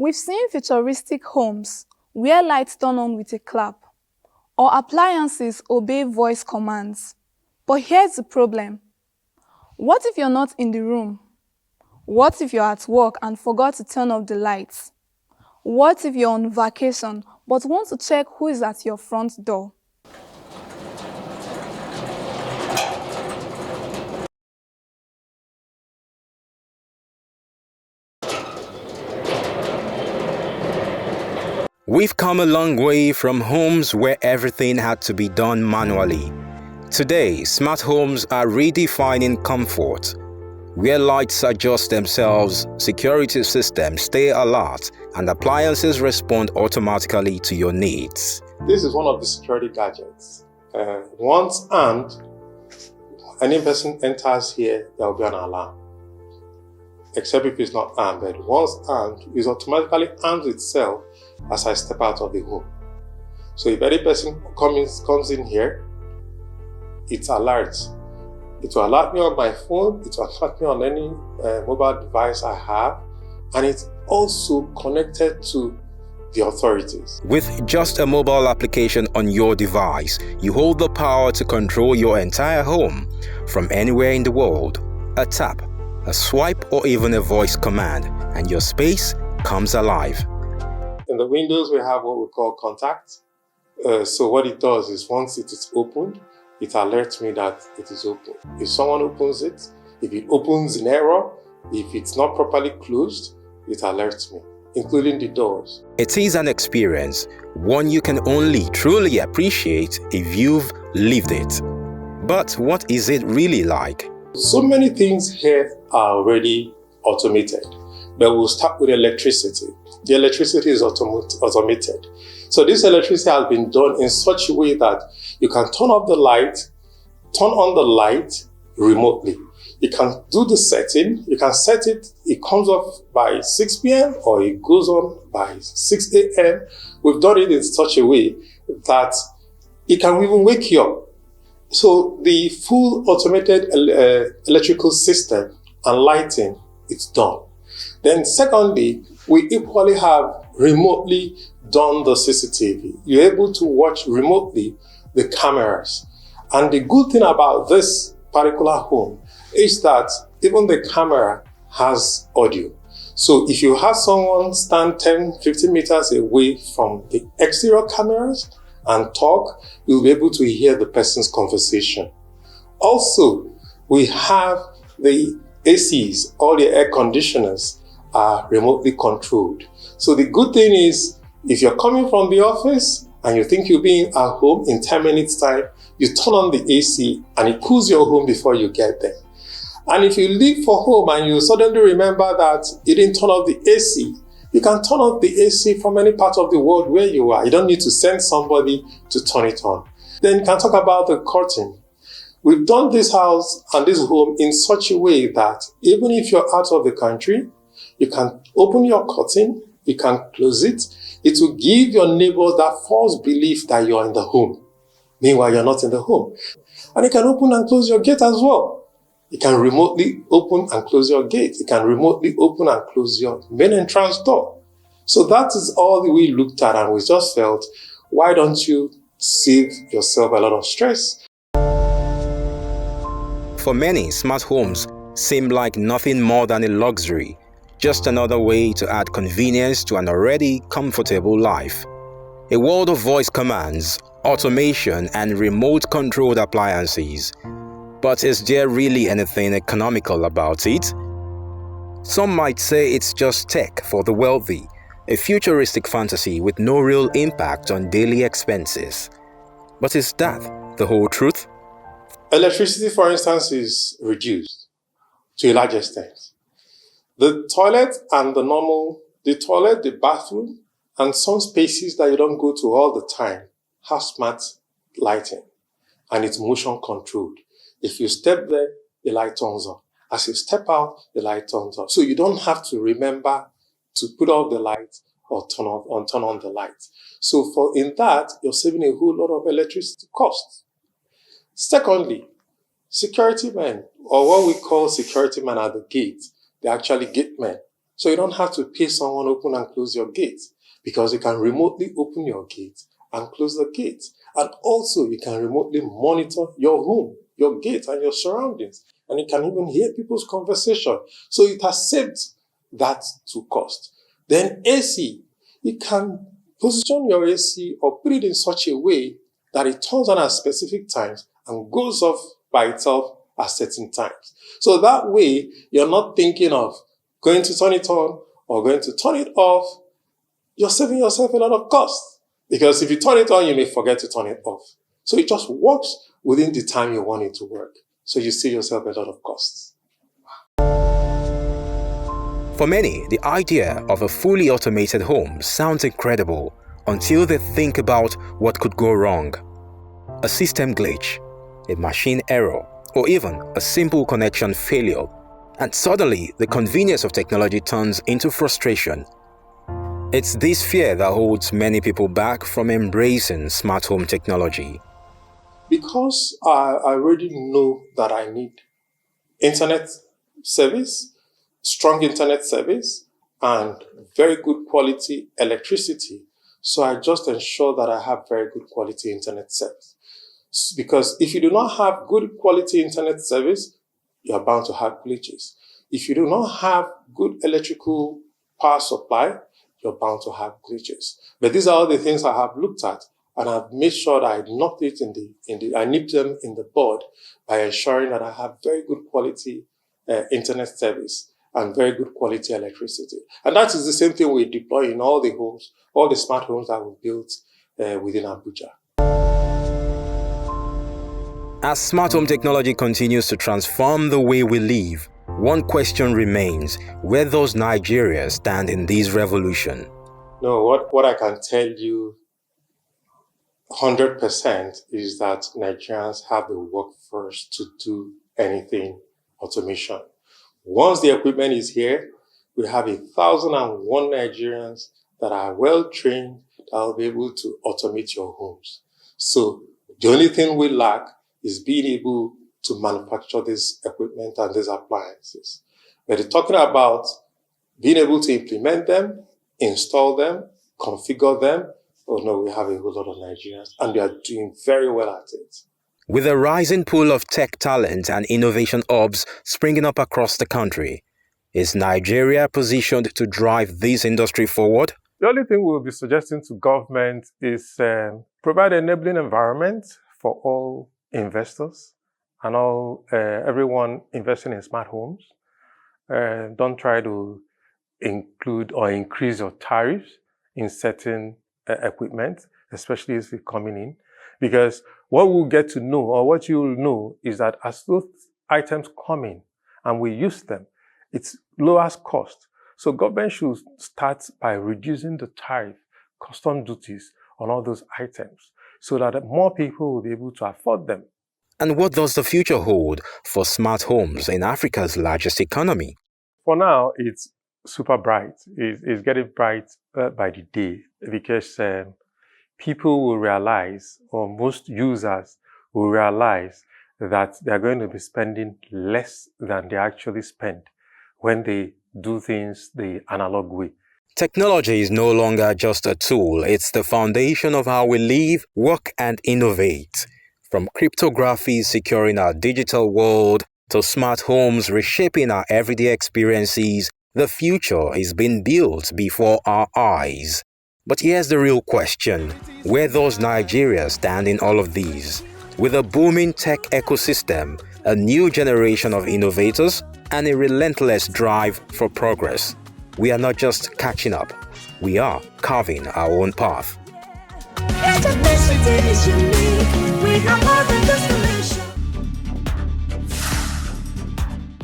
We've seen futuristic homes where lights turn on with a clap, or appliances obey voice commands. But here's the problem. What if you're not in the room? What if you're at work and forgot to turn off the lights? What if you're on vacation but want to check who is at your front door? We've come a long way from homes where everything had to be done manually. Today, smart homes are redefining comfort. Where lights adjust themselves, security systems stay alert, and appliances respond automatically to your needs. This is one of the security gadgets. Once armed, any person enters here, there will be an alarm. Except if it's not armed, but once armed, it automatically arms itself as I step out of the home. So if any person comes in here, it alerts. It will alert me on my phone, it will alert me on any mobile device I have, and it's also connected to the authorities. With just a mobile application on your device, you hold the power to control your entire home from anywhere in the world. A tap, a swipe, or even a voice command, and your space comes alive. In the Windows, we have what we call contact. So what it does is once it is opened, it alerts me that it is open. If someone opens it, if it opens in error, if it's not properly closed, it alerts me, including the doors. It is an experience, one you can only truly appreciate if you've lived it. But what is it really like? So many things here are already automated, but we'll start with electricity. The electricity is automated. So this electricity has been done in such a way that you can turn off the light, turn on the light remotely. You can do the setting, you can set it comes off by 6 p.m. or it goes on by 6 a.m. We've done it in such a way that it can even wake you up. So the full automated electrical system and lighting, it's done. Then secondly, we equally have remotely done the CCTV. You're able to watch remotely the cameras. And the good thing about this particular home is that even the camera has audio. So if you have someone stand 10, 15 meters away from the exterior cameras and talk, you'll be able to hear the person's conversation. Also, we have the ACs, all the air conditioners are remotely controlled. So the good thing is, if you're coming from the office and you think you'll be at home in 10 minutes time, you turn on the AC and it cools your home before you get there. And if you leave for home and you suddenly remember that you didn't turn off the AC, you can turn off the AC from any part of the world where you are. You don't need to send somebody to turn it on. Then you can talk about the curtain. We've done this house and this home in such a way that even if you're out of the country, you can open your curtain, you can close it. It will give your neighbors that false belief that you're in the home. Meanwhile, you're not in the home. And you can open and close your gate as well. You can remotely open and close your gate. You can remotely open and close your main entrance door. So that is all that we looked at, and we just felt, why don't you save yourself a lot of stress? For many, smart homes seem like nothing more than a luxury, just another way to add convenience to an already comfortable life. A world of voice commands, automation, and remote-controlled appliances. But is there really anything economical about it? Some might say it's just tech for the wealthy, a futuristic fantasy with no real impact on daily expenses. But is that the whole truth? Electricity, for instance, is reduced to a large extent. The toilet and the bathroom, and some spaces that you don't go to all the time have smart lighting, and it's motion controlled. If you step there, the light turns on. As you step out, the light turns on. So you don't have to remember to put off the light or turn on the light. So in that, you're saving a whole lot of electricity costs. Secondly, security men, or what we call security men at the gate, they're actually gate men. So you don't have to pay someone open and close your gate, because you can remotely open your gate and close the gate. And also you can remotely monitor your home, your gate, and your surroundings. And you can even hear people's conversation. So it has saved that to cost. Then AC, you can position your AC or put it in such a way that it turns on at specific times and goes off by itself at certain times. So that way, you're not thinking of going to turn it on or going to turn it off. You're saving yourself a lot of cost. Because if you turn it on, you may forget to turn it off. So it just works within the time you want it to work. So you save yourself a lot of costs. For many, the idea of a fully automated home sounds incredible until they think about what could go wrong. A system glitch, a machine error, or even a simple connection failure. And suddenly, the convenience of technology turns into frustration. It's this fear that holds many people back from embracing smart home technology. Because I already know that I need internet service, strong internet service, and very good quality electricity. So I just ensure that I have very good quality internet service. Because if you do not have good quality internet service, you're bound to have glitches. If you do not have good electrical power supply, you're bound to have glitches. But these are all the things I have looked at, and I've made sure that I knocked it I nipped them in the bud by ensuring that I have very good quality internet service and very good quality electricity. And that is the same thing we deploy in all the homes, all the smart homes that we built within Abuja. As smart home technology continues to transform the way we live, one question remains: where does Nigeria stand in this revolution? No, what I can tell you 100% is that Nigerians have the workforce to do anything automation. Once the equipment is here, we have 1,001 Nigerians that are well trained that will be able to automate your homes. So the only thing we lack is being able to manufacture this equipment and these appliances. But talking about being able to implement them, install them, configure them, oh no, we have a whole lot of Nigerians, and they are doing very well at it. With a rising pool of tech talent and innovation hubs springing up across the country, is Nigeria positioned to drive this industry forward? The only thing we'll be suggesting to government is provide an enabling environment for all investors and everyone investing in smart homes. Don't try to include or increase your tariffs in certain equipment, especially as it's coming in, because what we'll get to know, or what you'll know, is that as those items come in and we use them, it's lowers cost. So government should start by reducing the tariff, custom duties on all those items, so that more people will be able to afford them. And what does the future hold for smart homes in Africa's largest economy? For now, it's super bright. It's getting bright by the day, because people will realize, or most users will realize, that they're going to be spending less than they actually spend when they do things the analog way. Technology is no longer just a tool, it's the foundation of how we live, work, and innovate. From cryptography securing our digital world to smart homes reshaping our everyday experiences, the future is being built before our eyes. But here's the real question: where does Nigeria stand in all of these? With a booming tech ecosystem, a new generation of innovators, and a relentless drive for progress, we are not just catching up, we are carving our own path. Each ethnicity is unique. We have more than just a nation.